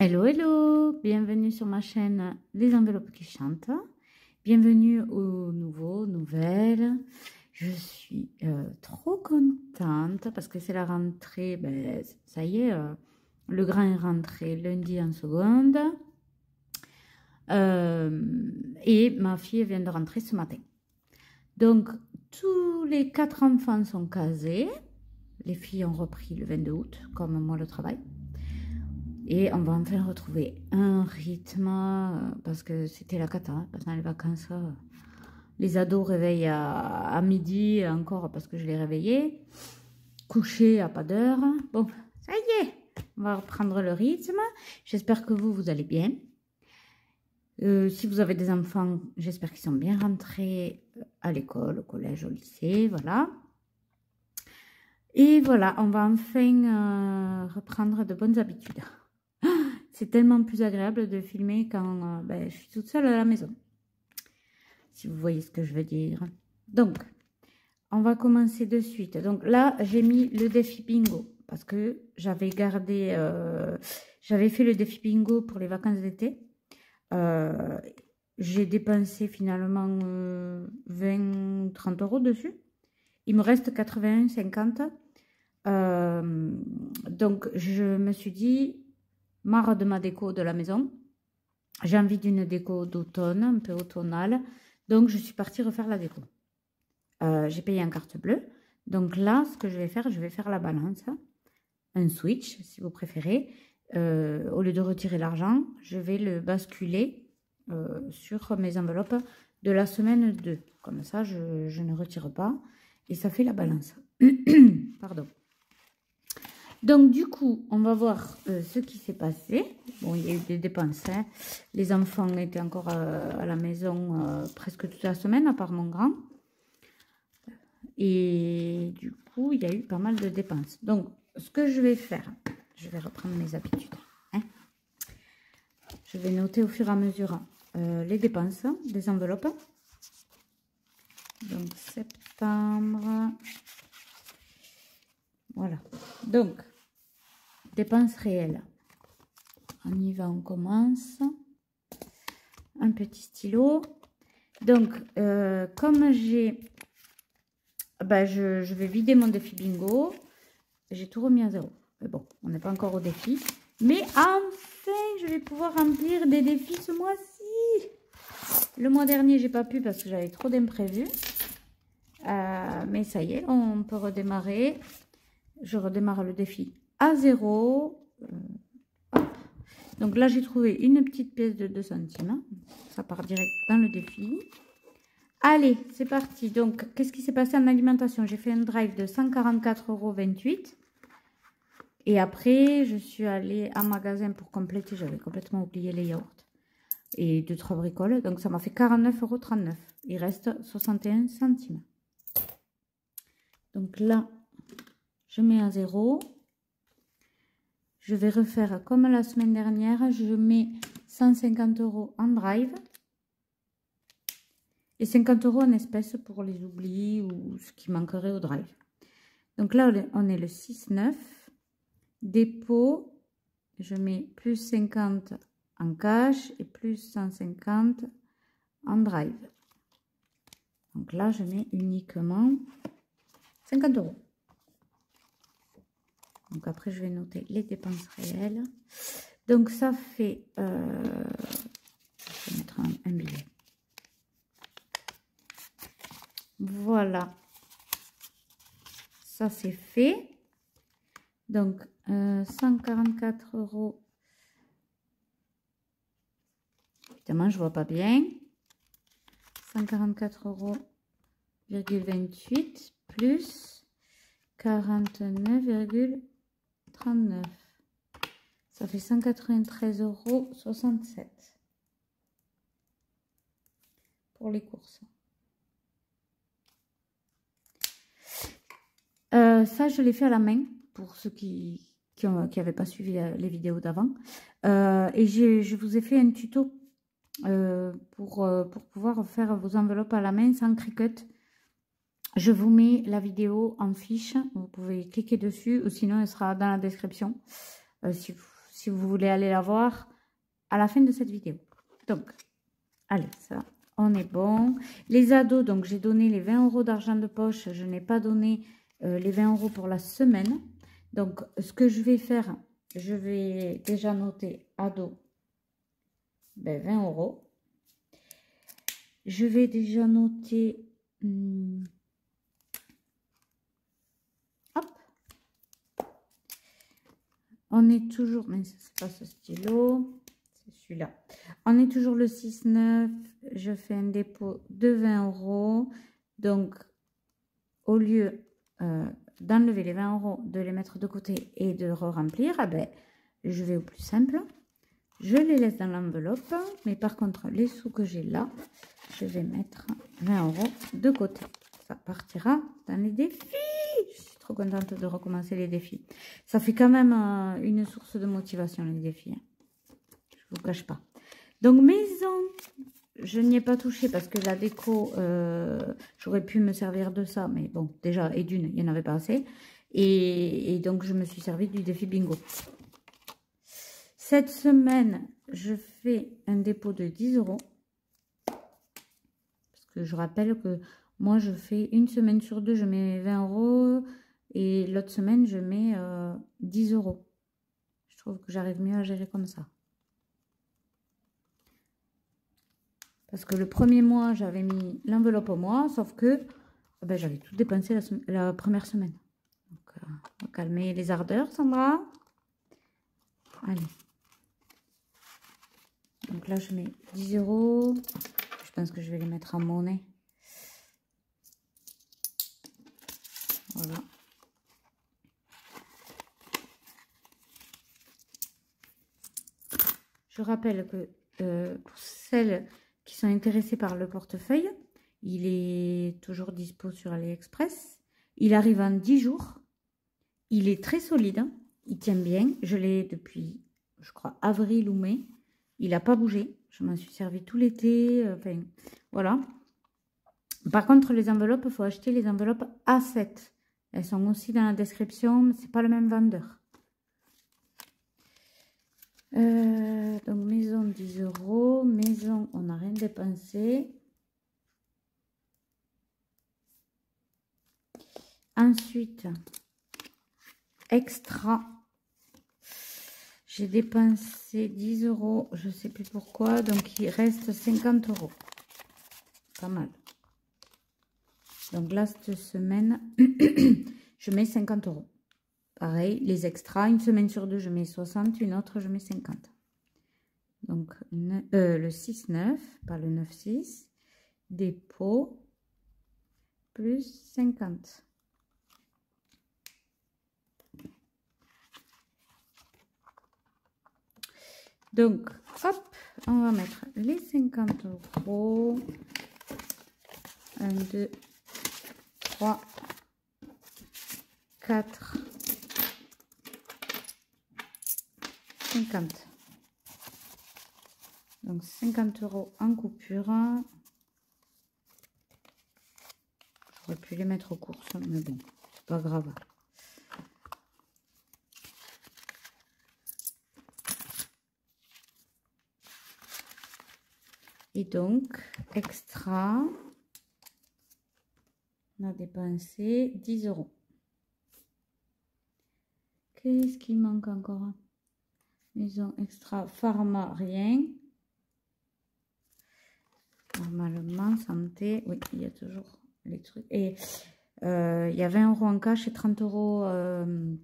Hello, hello! Bienvenue sur ma chaîne Les Enveloppes qui chantent. Bienvenue aux nouveaux, nouvelles. Je suis trop contente parce que c'est la rentrée. Ben, ça y est, le grand est rentré lundi en seconde. Et ma fille vient de rentrer ce matin. Donc, tous les 4 enfants sont casés. Les filles ont repris le 22 août, comme moi le travail. Et on va enfin retrouver un rythme, parce que c'était la cata, hein, pendant les vacances. Les ados réveillent à midi encore parce que je les réveillais. Couchés à pas d'heure. Bon, ça y est, on va reprendre le rythme. J'espère que vous allez bien. Si vous avez des enfants, j'espère qu'ils sont bien rentrés à l'école, au collège, au lycée, voilà. Et voilà, on va enfin reprendre de bonnes habitudes. C'est tellement plus agréable de filmer quand je suis toute seule à la maison. Si vous voyez ce que je veux dire. Donc, on va commencer de suite. Donc là, j'ai mis le défi bingo. Parce que j'avais gardé... j'avais fait le défi bingo pour les vacances d'été. J'ai dépensé finalement 20 ou 30 euros dessus. Il me reste 81,50. Donc, je me suis dit... Marre de ma déco de la maison. J'ai envie d'une déco d'automne, un peu automnale. Donc, je suis partie refaire la déco. J'ai payé en carte bleue. Donc là, ce que je vais faire la balance. Un switch, si vous préférez. Au lieu de retirer l'argent, je vais le basculer sur mes enveloppes de la semaine 2. Comme ça, je ne retire pas. Et ça fait la balance. Pardon. Donc, du coup, on va voir ce qui s'est passé. Bon, il y a eu des dépenses. Hein. Les enfants étaient encore à la maison presque toute la semaine, à part mon grand. Et du coup, il y a eu pas mal de dépenses. Donc, ce que je vais faire, je vais reprendre mes habitudes. Hein. Je vais noter au fur et à mesure les dépenses des enveloppes. Donc, septembre. Voilà. Donc, dépenses réelles. On y va, on commence. Un petit stylo. Donc, comme j'ai... je vais vider mon défi bingo. J'ai tout remis à zéro. Mais bon, on n'est pas encore au défi. Mais enfin, je vais pouvoir remplir des défis ce mois-ci. Le mois dernier, j'ai pas pu parce que j'avais trop d'imprévus. Mais ça y est, on peut redémarrer. Je redémarre le défi à zéro. Donc là, j'ai trouvé une petite pièce de 2 centimes. Ça part direct dans le défi. Allez, c'est parti. Donc, qu'est-ce qui s'est passé en alimentation? J'ai fait un drive de 144,28 €. Et après, je suis allée en magasin pour compléter. J'avais complètement oublié les yaourts. Et 2-3 bricoles. Donc, ça m'a fait 49,39 €. Il reste 61 centimes. Donc là, je mets à zéro. Je vais refaire comme la semaine dernière. Je mets 150 € en drive. Et 50 € en espèces pour les oublis ou ce qui manquerait au drive. Donc là, on est le 6-9. Dépôt, je mets plus 50 en cash et plus 150 en drive. Donc là, je mets uniquement 50 €. Donc après, je vais noter les dépenses réelles. Donc ça fait... je vais mettre un billet. Voilà. Ça, c'est fait. Donc, 144 €. Évidemment, je ne vois pas bien. 144,28 € plus 49,39 €. Ça fait 193,67 € pour les courses. Ça, je l'ai fait à la main pour ceux qui n'avaient pas suivi les vidéos d'avant. Et je vous ai fait un tuto pour pouvoir faire vos enveloppes à la main sans Cricut. Je vous mets la vidéo en fiche. Vous pouvez cliquer dessus ou sinon elle sera dans la description si si vous voulez aller la voir à la fin de cette vidéo. Donc, allez, ça, on est bon. Les ados, donc j'ai donné les 20 € d'argent de poche. Je n'ai pas donné les 20 € pour la semaine. Donc, ce que je vais faire, je vais déjà noter ado, 20 €. Je vais déjà noter... hop. On est toujours... Mais c'est pas ce stylo. C'est celui-là. On est toujours le 6-9. Je fais un dépôt de 20 €. Donc, au lieu d'enlever les 20 €, de les mettre de côté et de re-remplir, eh ben, je vais au plus simple. Je les laisse dans l'enveloppe. Mais par contre, les sous que j'ai là, je vais mettre 20 € de côté. Ça partira dans les défis. Je suis trop contente de recommencer les défis. Ça fait quand même une source de motivation, les défis. Je ne vous cache pas. Donc, maison, je n'y ai pas touché parce que la déco, j'aurais pu me servir de ça. Mais bon, déjà, et d'une, il n'y en avait pas assez. Et donc, je me suis servi du défi bingo. Cette semaine, je fais un dépôt de 10 €. Parce que je rappelle que moi, je fais une semaine sur deux, je mets 20 € et l'autre semaine, je mets 10 €. Je trouve que j'arrive mieux à gérer comme ça. Parce que le premier mois, j'avais mis l'enveloppe au mois, sauf que ben, j'avais tout dépensé la première semaine. Donc, on va calmer les ardeurs, Sandra. Allez. Donc là, je mets 10 €. Je pense que je vais les mettre en monnaie. Voilà. Je rappelle que pour celles qui sont intéressées par le portefeuille, il est toujours dispo sur AliExpress. Il arrive en 10 jours. Il est très solide. Il tient bien. Je l'ai depuis, je crois, avril ou mai. Il n'a pas bougé. Je m'en suis servi tout l'été. Enfin, voilà. Par contre, les enveloppes, il faut acheter les enveloppes A7. Elles sont aussi dans la description, mais ce n'est pas le même vendeur. Donc, maison, 10 €. Maison, on n'a rien dépensé. Ensuite, extra. J'ai dépensé 10 €. Je ne sais plus pourquoi. Donc, il reste 50 €. Pas mal. Donc là, cette semaine, je mets 50 €. Pareil, les extras, une semaine sur deux, je mets 60, une autre, je mets 50. Donc, le 6-9, pas le 9-6. Dépôt, plus 50. Donc, hop, on va mettre les 50 €. 1, 2, 3, 4, 50. Donc 50 € en coupure. J'aurais pu les mettre aux courses, mais bon, c'est pas grave. Et donc, extra, on a dépensé 10 €. Qu'est-ce qui manque encore? Maison extra, pharma, rien. Normalement, santé, oui, il y a toujours les trucs. Et il y a 20 € en cash et 30 €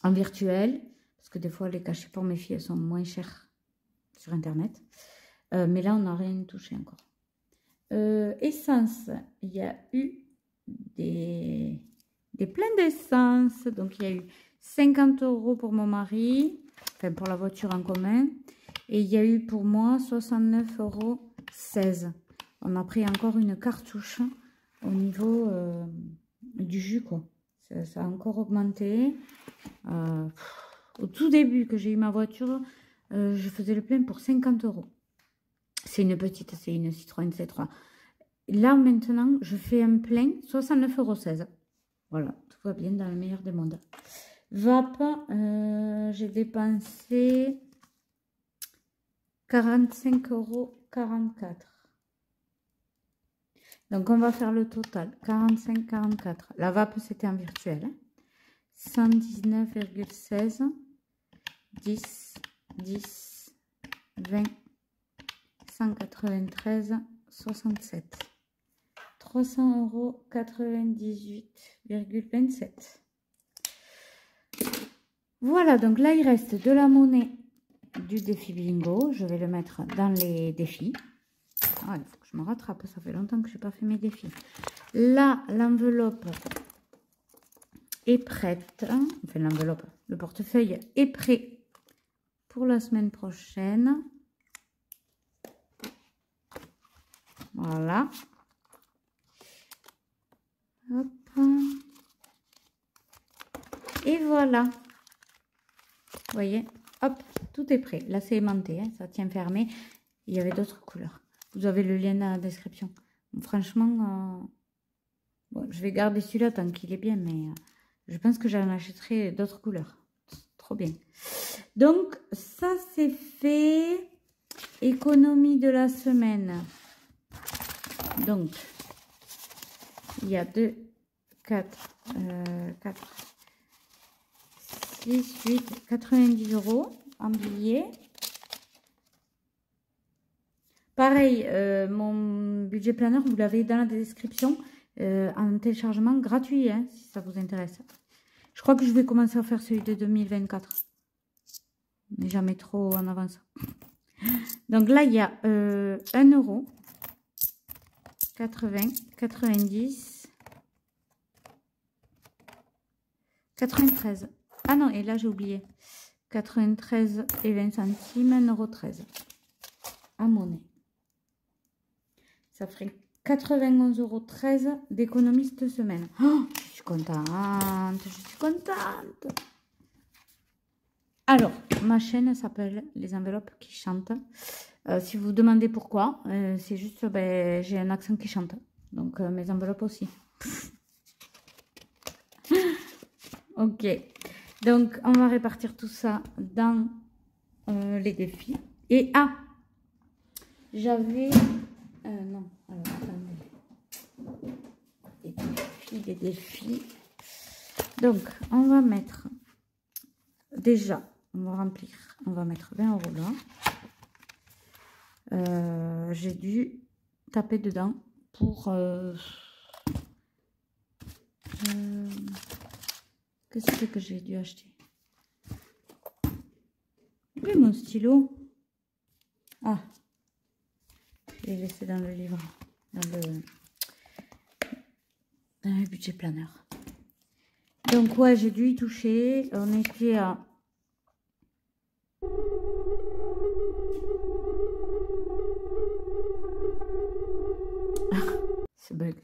en virtuel. Parce que des fois, les cachets pour mes filles, elles sont moins chères sur Internet. Mais là, on n'a rien touché encore. Essence, il y a eu des pleins d'essence. Donc, il y a eu 50 € pour mon mari, enfin pour la voiture en commun. Et il y a eu pour moi 69,16 €. On a pris encore une cartouche au niveau du jus, quoi. Ça a encore augmenté. Au tout début que j'ai eu ma voiture, je faisais le plein pour 50 €. C'est une petite, c'est une Citroën C3. Là, maintenant, je fais un plein 69,16 €. Voilà, tout va bien dans le meilleur des mondes. Vape, j'ai dépensé 45,44 €. Donc, on va faire le total. 45,44 €. La vape, c'était en virtuel. Hein. 119,16 €. 10, 10, 20, 193,67 €. 398,27 €. Voilà, donc là, il reste de la monnaie du défi bingo. Je vais le mettre dans les défis. Ah, il faut que je me rattrape, ça fait longtemps que je n'ai pas fait mes défis. Là, l'enveloppe est prête. Enfin, l'enveloppe, le portefeuille est prêt pour la semaine prochaine. Voilà. Hop. Et voilà. Vous voyez, hop, tout est prêt. Là, c'est aimanté, hein, ça tient fermé. Il y avait d'autres couleurs. Vous avez le lien dans la description. Donc, franchement, bon, je vais garder celui-là tant qu'il est bien, mais je pense que j'en achèterai d'autres couleurs. Trop bien. Donc, ça, c'est fait. Économie de la semaine. Donc, il y a 2, 4, 6, 8, 90 € en billets. Pareil, mon budget planner, vous l'avez dans la description, en téléchargement gratuit, hein, si ça vous intéresse. Je crois que je vais commencer à faire celui de 2024. Mais jamais trop en avance. Donc là, il y a 1 €, 80, 90, 93. Ah non, et là, j'ai oublié. 93 et 20 centimes, 1,13 € à monnaie. Ça ferait 91,13 € d'économie cette semaine. Oh, je suis contente, je suis contente. Alors, ma chaîne s'appelle Les Enveloppes qui chantent. Si vous vous demandez pourquoi, c'est juste, ben, j'ai un accent qui chante. Donc, mes enveloppes aussi. Ok. Donc, on va répartir tout ça dans les défis. Et, j'avais... non, alors, attendez. Des défis. Donc, on va mettre... Déjà, on va remplir. On va mettre 20 € là. J'ai dû taper dedans pour... Qu'est-ce que j'ai dû acheter? Oui, mon stylo. Ah, je l'ai laissé dans le livre, dans le budget planner. Donc, ouais, j'ai dû y toucher. On était à... ce bug.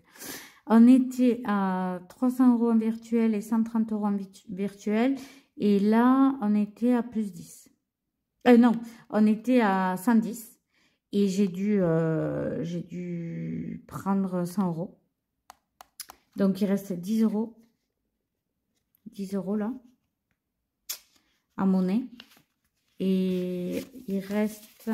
On était à 300 € en virtuel et 130 € en virtuel. Et là, on était à plus 10. Non, on était à 110. Et j'ai dû prendre 100 €. Donc, il reste 10 €. 10 € là. En monnaie. Et il reste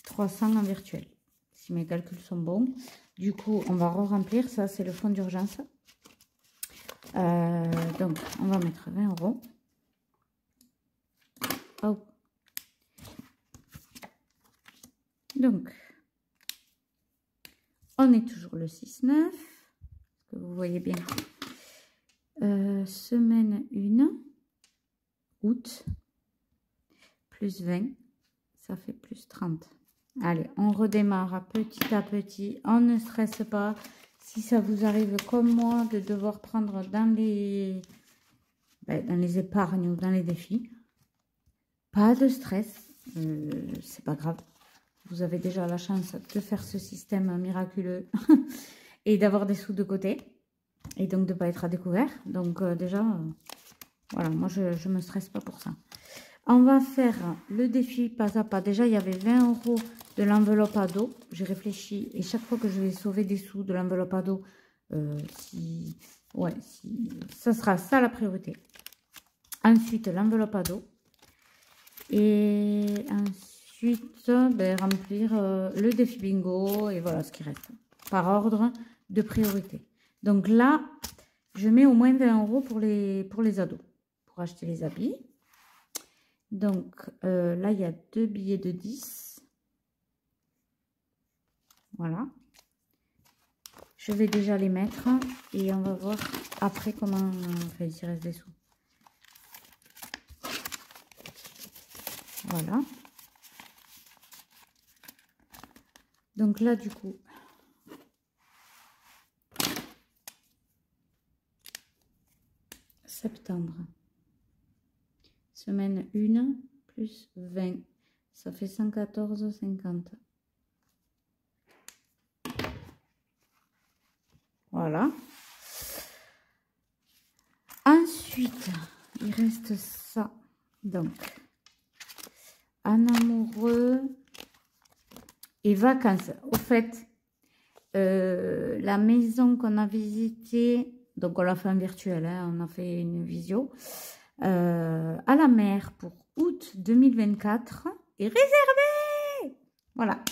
300 en virtuel. Si mes calculs sont bons. Du coup, on va re-remplir. Ça, c'est le fonds d'urgence. Donc, on va mettre 20 €. Oh. Donc, on est toujours le 6-9. Que vous voyez bien. Semaine 1. Août. Plus 20. Ça fait plus 30. Allez, on redémarre petit à petit. On ne stresse pas. Si ça vous arrive comme moi de devoir prendre dans les épargnes ou dans les défis, pas de stress. C'est pas grave. Vous avez déjà la chance de faire ce système miraculeux et d'avoir des sous de côté. Et donc de ne pas être à découvert. Donc déjà, voilà, moi je ne me stresse pas pour ça. On va faire le défi pas à pas. Déjà, il y avait 20 € de l'enveloppe ado. J'ai réfléchi et chaque fois que je vais sauver des sous de l'enveloppe ado, ça sera ça la priorité. Ensuite, l'enveloppe à dos. Et ensuite, ben, remplir le défi bingo et voilà ce qui reste. Par ordre de priorité. Donc là, je mets au moins 20 € pour les ados. Pour acheter les habits. Donc là, il y a 2 billets de 10. Voilà. Je vais déjà les mettre et on va voir après comment enfin, il reste des sous. Voilà. Donc là, du coup, septembre. Semaine 1 plus 20. Ça fait 114,50. Voilà. Ensuite, il reste ça. Donc, un amoureux et vacances. Au fait, la maison qu'on a visitée, donc on l'a fait en virtuel, hein, on a fait une visio, à la mer pour août 2024 est réservée. Voilà.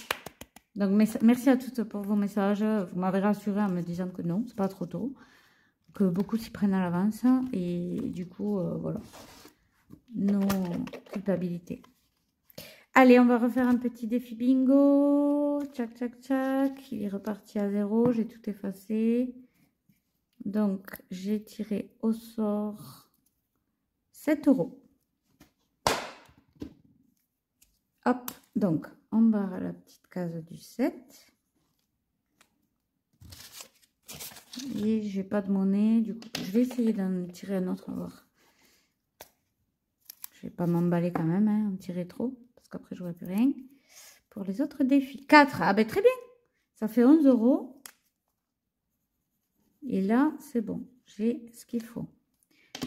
Donc, merci à toutes pour vos messages. Vous m'avez rassuré en me disant que non, c'est pas trop tôt. Que beaucoup s'y prennent à l'avance. Et du coup, voilà. Nos culpabilités. Allez, on va refaire un petit défi bingo. Tchac, tchac, tchac. Il est reparti à 0. J'ai tout effacé. Donc, j'ai tiré au sort 7 €. Hop. Donc, on barre la petite case du 7. Et j'ai pas de monnaie. Du coup, je vais essayer d'en tirer un autre. On va voir. Je vais pas m'emballer quand même, hein, en tirer trop. Parce qu'après, j'aurai plus rien. Pour les autres défis. 4. Ah ben très bien. Ça fait 11 €. Et là, c'est bon. J'ai ce qu'il faut.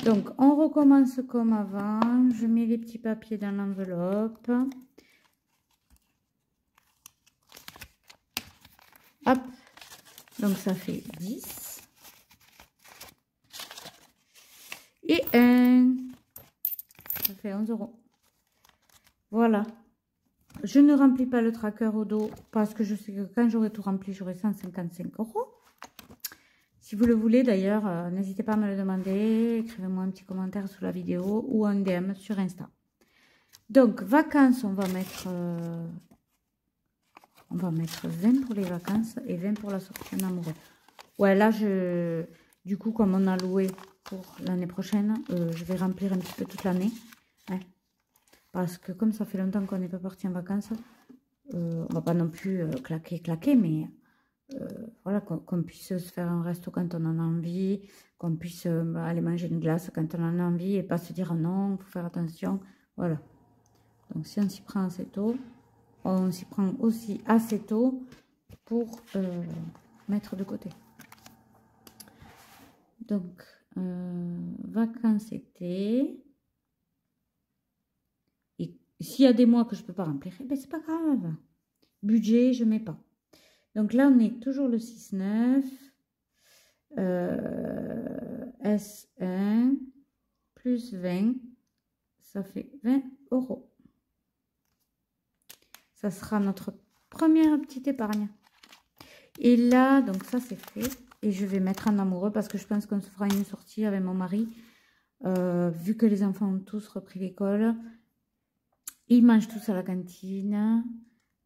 Donc, on recommence comme avant. Je mets les petits papiers dans l'enveloppe. Hop. Donc, ça fait 10. Et 1. Ça fait 11 €. Voilà. Je ne remplis pas le tracker au dos parce que je sais que quand j'aurai tout rempli, j'aurai 155 €. Si vous le voulez d'ailleurs, n'hésitez pas à me le demander. Écrivez-moi un petit commentaire sous la vidéo ou un DM sur Insta. Donc, vacances, on va mettre 20 pour les vacances et 20 pour la sortie en amoureux. Ouais, là, du coup, comme on a loué pour l'année prochaine, je vais remplir un petit peu toute l'année. Hein, parce que comme ça fait longtemps qu'on n'est pas parti en vacances, on va pas non plus claquer, mais voilà, qu'on puisse se faire un resto quand on en a envie, qu'on puisse aller manger une glace quand on en a envie et pas se dire non, il faut faire attention. Voilà. Donc, si on s'y prend assez tôt, on s'y prend aussi assez tôt pour mettre de côté. Donc, vacances été. Et s'il y a des mois que je ne peux pas remplir, eh ben, c'est pas grave. Budget, je ne mets pas. Donc là, on est toujours le 6-9. S1 plus 20. Ça fait 20 €. Ça sera notre première petite épargne. Et là, donc ça c'est fait. Et je vais mettre en amoureux parce que je pense qu'on se fera une sortie avec mon mari. Vu que les enfants ont tous repris l'école. Ils mangent tous à la cantine.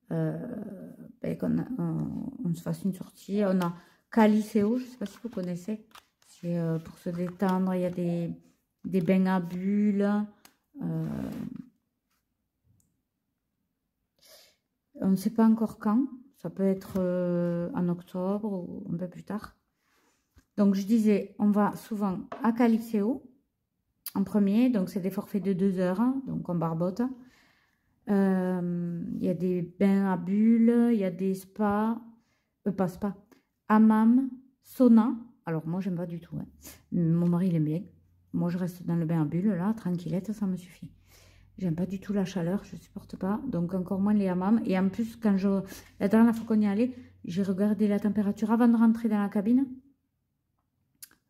Ben, on se fasse une sortie. On a Caliceo, je ne sais pas si vous connaissez. C'est pour se détendre. Il y a des bains à bulles. On ne sait pas encore quand. Ça peut être en octobre ou un peu plus tard. Donc, je disais, on va souvent à Caliceo en premier. Donc, c'est des forfaits de 2 heures. Donc, on barbote. Il y a des bains à bulles. Il y a des spas. Pas spa. Hammam, sauna. Alors, moi, j'aime pas du tout. Hein. Mon mari, il aime bien. Moi, je reste dans le bain à bulles, là, tranquillette, ça me suffit. J'aime pas du tout la chaleur, je supporte pas. Donc, encore moins les hammams. Et en plus, la dernière fois qu'on y allait, j'ai regardé la température avant de rentrer dans la cabine.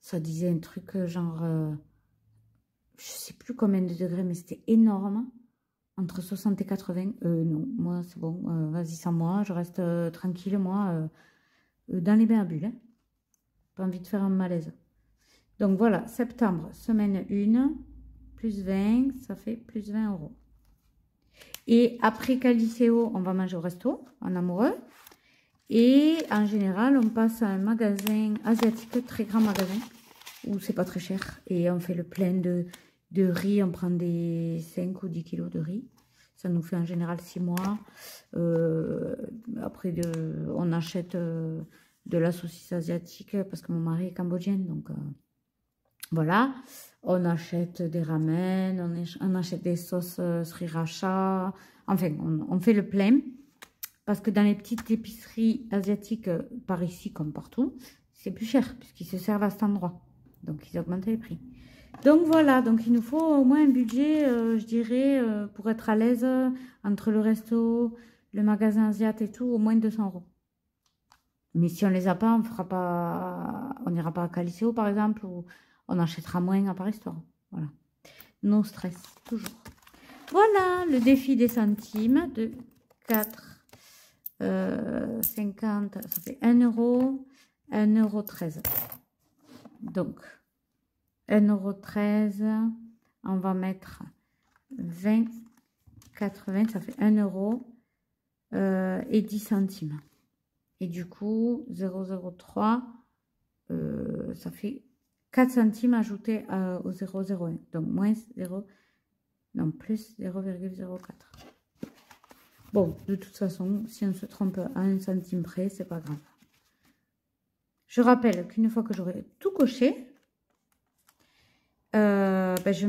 Ça disait un truc genre je sais plus combien de degrés, mais c'était énorme. Entre 60 et 80. Non, moi, c'est bon. Vas-y sans moi. Je reste tranquille, moi, dans les bains à bulles. Hein. Pas envie de faire un malaise. Donc, voilà. Septembre, semaine 1, plus 20. Ça fait plus 20 €. Et après Caliceo, on va manger au resto, en amoureux. Et en général, on passe à un magasin asiatique, très grand magasin, où c'est pas très cher. Et on fait le plein de riz, on prend des 5 ou 10 kilos de riz. Ça nous fait en général 6 mois. Après, on achète de la saucisse asiatique parce que mon mari est cambodgien. Donc, voilà. On achète des ramen, on achète des sauces sriracha. Enfin, on fait le plein. Parce que dans les petites épiceries asiatiques, par ici comme partout, c'est plus cher puisqu'ils se servent à cet endroit. Donc, ils augmentent les prix. Donc, voilà. Donc, il nous faut au moins un budget, je dirais, pour être à l'aise entre le resto, le magasin asiat et tout, au moins 200 €. Mais si on ne les a pas, on n'ira pas à Caliceo, par exemple, ou on achètera moins à Paris Store. Voilà. No stress, toujours. Voilà, le défi des centimes de 4,50, ça fait 1 €, 1,13 €. Donc, 1,13 €, on va mettre 20,80, ça fait 1 € et 10 centimes. Et du coup, 0,03, ça fait 4 centimes ajoutés au 0,01. Donc, moins 0, non, plus 0,04. Bon, de toute façon, si on se trompe à 1 centime près, c'est pas grave. Je rappelle qu'une fois que j'aurai tout coché, je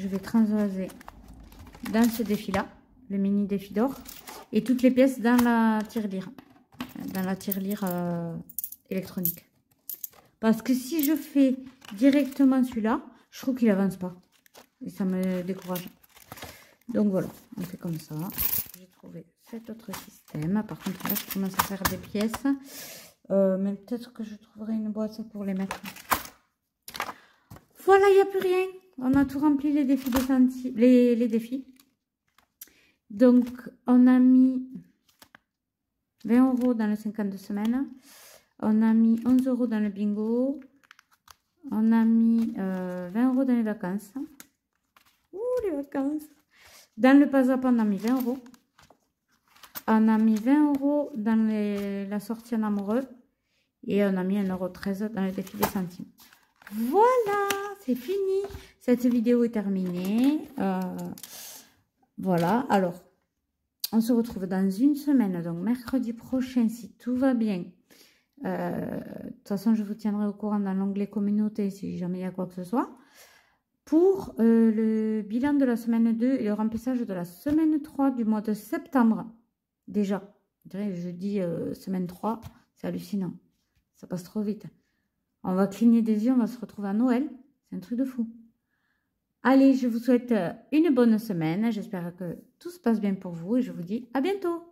vais transvaser dans ce défi-là, le mini défi d'or, et toutes les pièces dans la tirelire, électronique. Parce que si je fais directement celui-là, je trouve qu'il avance pas. Et ça me décourage. Donc voilà, on fait comme ça. J'ai trouvé cet autre système. Par contre, là, je commence à faire des pièces. Mais peut-être que je trouverai une boîte pour les mettre. Voilà, il n'y a plus rien. On a tout rempli les défis de les défis. Donc, on a mis 20 € dans le 52 semaines. On a mis 11 € dans le bingo. On a mis 20 € dans les vacances. Ouh, les vacances. Dans le pas à pas, on a mis 20 €. On a mis 20 € dans la sortie en amoureux. Et on a mis 1,13 € dans le défi des centimes. Voilà, c'est fini. Cette vidéo est terminée. Voilà, alors, on se retrouve dans une semaine. Donc, mercredi prochain, si tout va bien. De toute façon, je vous tiendrai au courant dans l'onglet communauté si jamais il y a quoi que ce soit. Pour le bilan de la semaine 2 et le remplissage de la semaine 3 du mois de septembre. Déjà, je dis semaine 3, c'est hallucinant. Ça passe trop vite. On va cligner des yeux, on va se retrouver à Noël. C'est un truc de fou. Allez, je vous souhaite une bonne semaine. J'espère que tout se passe bien pour vous et je vous dis à bientôt.